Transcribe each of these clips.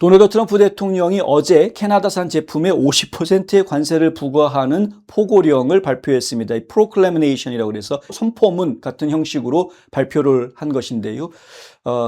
도널드 트럼프 대통령이 어제 캐나다산 제품에 50%의 관세를 부과하는 포고령을 발표했습니다. 이 프로클래미네이션이라고 해서 선포문 같은 형식으로 발표를 한 것인데요.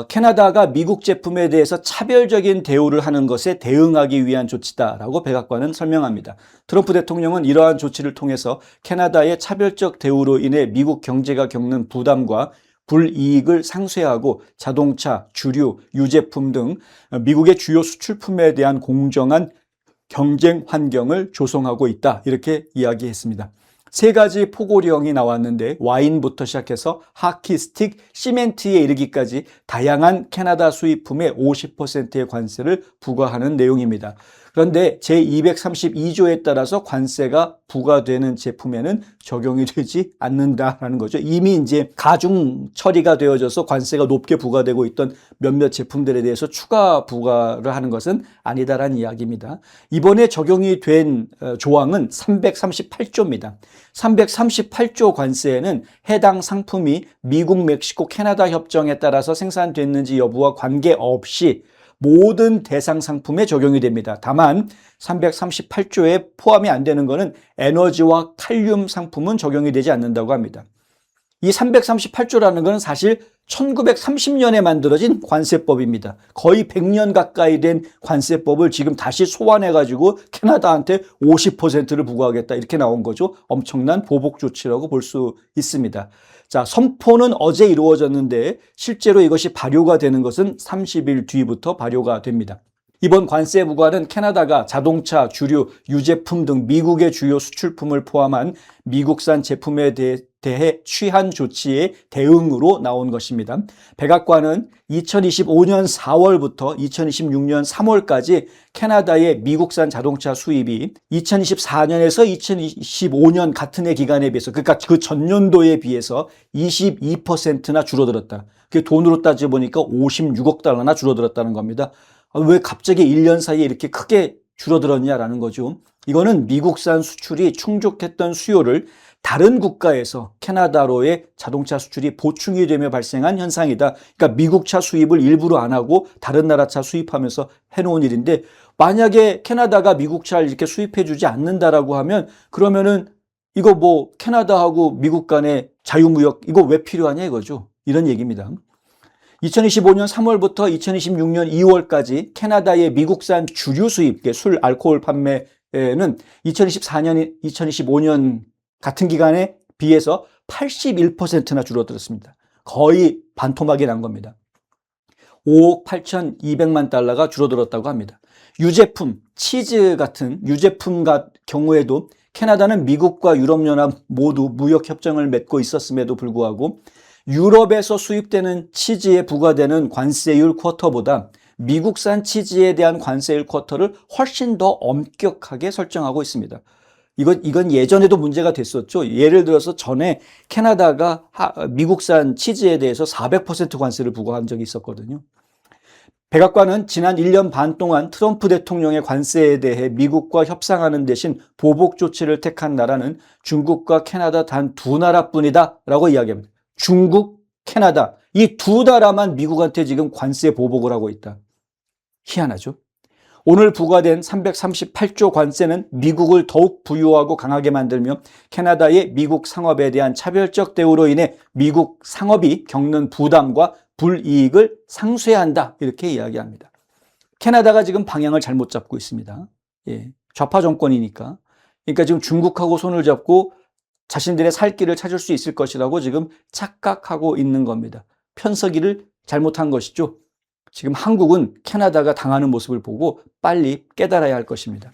캐나다가 미국 제품에 대해서 차별적인 대우를 하는 것에 대응하기 위한 조치다라고 백악관은 설명합니다. 트럼프 대통령은 이러한 조치를 통해서 캐나다의 차별적 대우로 인해 미국 경제가 겪는 부담과 불이익을 상쇄하고 자동차, 주류, 유제품 등 미국의 주요 수출품에 대한 공정한 경쟁 환경을 조성하고 있다. 이렇게 이야기했습니다. 세 가지 포고령이 나왔는데 와인부터 시작해서 하키 스틱, 시멘트에 이르기까지 다양한 캐나다 수입품에 50%의 관세를 부과하는 내용입니다. 그런데 제232조에 따라서 관세가 부과되는 제품에는 적용이 되지 않는다라는 거죠. 이미 이제 가중 처리가 되어져서 관세가 높게 부과되고 있던 몇몇 제품들에 대해서 추가 부과를 하는 것은 아니다라는 이야기입니다. 이번에 적용이 된 조항은 338조입니다. 338조 관세에는 해당 상품이 미국, 멕시코, 캐나다 협정에 따라서 생산됐는지 여부와 관계없이 모든 대상 상품에 적용이 됩니다. 다만 338조에 포함이 안 되는 것은 에너지와 칼륨 상품은 적용이 되지 않는다고 합니다. 이 338조라는 것은 사실 1930년에 만들어진 관세법입니다. 거의 100년 가까이 된 관세법을 지금 다시 소환해가지고 캐나다한테 50%를 부과하겠다 이렇게 나온 거죠. 엄청난 보복 조치라고 볼 수 있습니다. 자, 선포는 어제 이루어졌는데 실제로 이것이 발효가 되는 것은 30일 뒤부터 발효가 됩니다. 이번 관세 부과는 캐나다가 자동차, 주류, 유제품 등 미국의 주요 수출품을 포함한 미국산 제품에 대해 취한 조치의 대응으로 나온 것입니다. 백악관은 2025년 4월부터 2026년 3월까지 캐나다의 미국산 자동차 수입이 2024년에서 2025년 같은 해 기간에 비해서, 그러니까 그 전년도에 비해서 22%나 줄어들었다. 그게 돈으로 따져보니까 56억 달러나 줄어들었다는 겁니다. 왜 갑자기 1년 사이에 이렇게 크게 줄어들었냐라는 거죠. 이거는 미국산 수출이 충족했던 수요를 다른 국가에서 캐나다로의 자동차 수출이 보충이 되며 발생한 현상이다. 그러니까 미국 차 수입을 일부러 안 하고 다른 나라 차 수입하면서 해놓은 일인데, 만약에 캐나다가 미국 차를 이렇게 수입해 주지 않는다라고 하면 그러면은 이거 뭐 캐나다하고 미국 간의 자유무역 이거 왜 필요하냐 이거죠. 이런 얘기입니다. 2025년 3월부터 2026년 2월까지 캐나다의 미국산 주류 수입, 술, 알코올 판매는 2024년, 2025년 같은 기간에 비해서 81%나 줄어들었습니다. 거의 반토막이 난 겁니다. 5억 8,200만 달러가 줄어들었다고 합니다. 유제품, 치즈 같은 유제품 경우에도 캐나다는 미국과 유럽연합 모두 무역협정을 맺고 있었음에도 불구하고 유럽에서 수입되는 치즈에 부과되는 관세율 쿼터보다 미국산 치즈에 대한 관세율 쿼터를 훨씬 더 엄격하게 설정하고 있습니다. 이건 예전에도 문제가 됐었죠. 예를 들어서 전에 캐나다가 미국산 치즈에 대해서 400% 관세를 부과한 적이 있었거든요. 백악관은 지난 1년 반 동안 트럼프 대통령의 관세에 대해 미국과 협상하는 대신 보복 조치를 택한 나라는 중국과 캐나다 단 두 나라뿐이다 라고 이야기합니다. 중국, 캐나다 이 두 나라만 미국한테 지금 관세 보복을 하고 있다. 희한하죠. 오늘 부과된 338조 관세는 미국을 더욱 부유하고 강하게 만들며 캐나다의 미국 상업에 대한 차별적 대우로 인해 미국 상업이 겪는 부담과 불이익을 상쇄한다 이렇게 이야기합니다. 캐나다가 지금 방향을 잘못 잡고 있습니다. 좌파 정권이니까. 그러니까 지금 중국하고 손을 잡고 자신들의 살 길을 찾을 수 있을 것이라고 지금 착각하고 있는 겁니다. 편서기를 잘못한 것이죠. 지금 한국은 캐나다가 당하는 모습을 보고 빨리 깨달아야 할 것입니다.